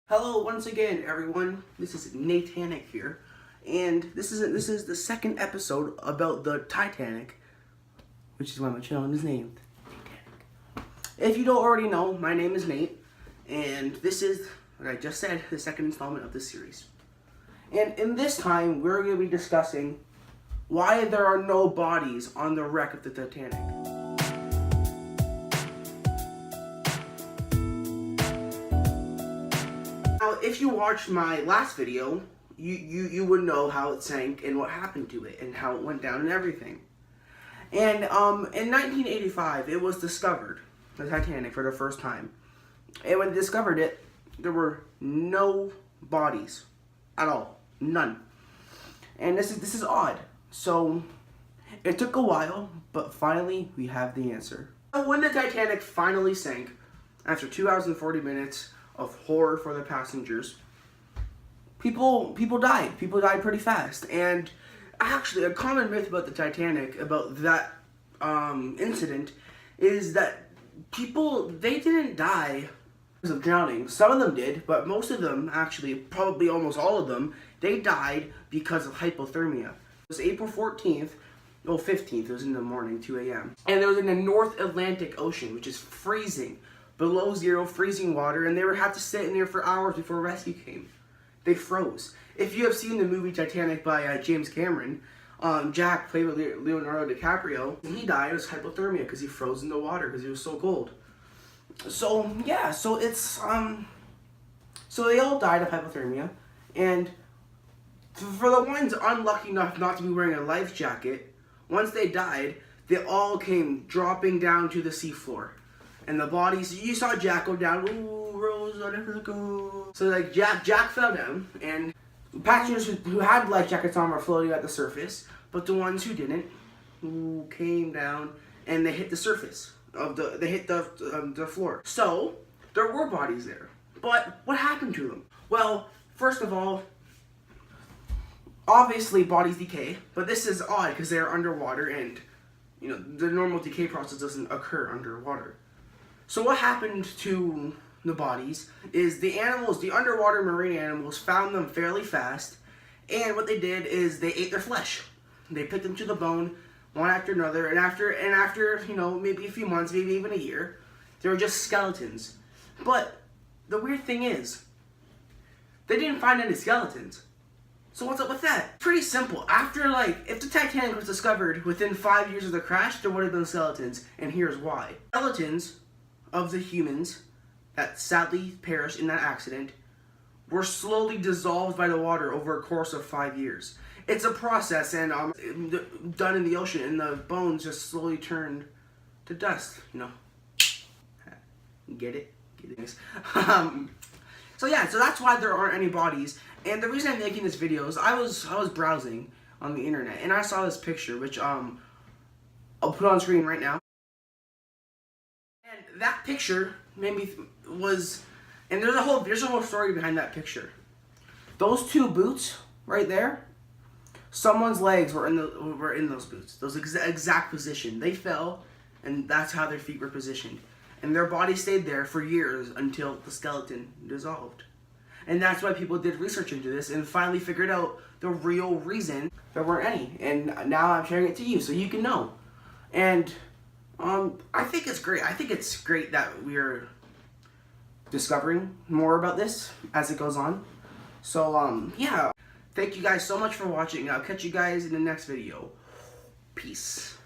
Hello once again, everyone. This is Titanic here, and this is the second episode about the Titanic, which is why my channel is named Titanic. If you don't already know, my name is Nate, and this is, like I just said, the second installment of this series. And in this time, we're going to be discussing why there are no bodies on the wreck of the Titanic. Now, if you watched my last video, you would know how it sank and what happened to it and how it went down and everything. And in 1985, it was discovered, the Titanic, for the first time. And when they discovered it, there were no bodies at all, none. And this is odd. So it took a while, but finally we have the answer. When the Titanic finally sank, after 2 hours and 40 minutes of horror for the passengers, people died. People died pretty fast. And actually, a common myth about the Titanic, about that incident, is that they didn't die because of drowning. Some of them did, but most of them, actually, probably almost all of them, they died because of hypothermia. It was April 14th, well, 15th, it was in the morning, 2 a.m. And it was in the North Atlantic Ocean, which is freezing. Below zero, freezing water, and they had to sit in there for hours before rescue came. They froze. If you have seen the movie Titanic by James Cameron, Jack, played with Leonardo DiCaprio, he died of hypothermia because he froze in the water because he was so cold. So yeah, so it's so they all died of hypothermia, and for the ones unlucky enough not to be wearing a life jacket, once they died, they all came dropping down to the seafloor. And the bodies, you saw Jack go down, ooh, Rose, I never go. So like Jack fell down, and passengers who had life jackets on were floating at the surface, but the ones who didn't, who came down, and they hit the surface of they hit the floor. So there were bodies there, but what happened to them? Well, first of all, obviously bodies decay, but this is odd because they're underwater, and you know the normal decay process doesn't occur underwater. So what happened to the bodies is the animals, the underwater marine animals, found them fairly fast, and what they did is they ate their flesh. They picked them to the bone, one after another, and after you know, maybe a few months, maybe even a year, they were just skeletons. But the weird thing is, they didn't find any skeletons. So what's up with that? Pretty simple. After, like, if the Titanic was discovered within 5 years of the crash, there would have been skeletons, and here's why. Skeletons of the humans that sadly perished in that accident were slowly dissolved by the water over a course of 5 years. It's a process, and done in the ocean, and the bones just slowly turned to dust. You know, get it? So yeah, so that's why there aren't any bodies. And the reason I'm making this video is I was browsing on the internet, and I saw this picture, which I'll put on screen right now. And that picture made me and there's a whole story behind that picture. Those two boots right there, someone's legs were in those boots. Those exact position. They fell, and that's how their feet were positioned. And their body stayed there for years until the skeleton dissolved. And that's why people did research into this and finally figured out the real reason there weren't any. And now I'm sharing it to you so you can know. And I think it's great. I think it's great that we're discovering more about this as it goes on. So, yeah. Thank you guys so much for watching. I'll catch you guys in the next video. Peace.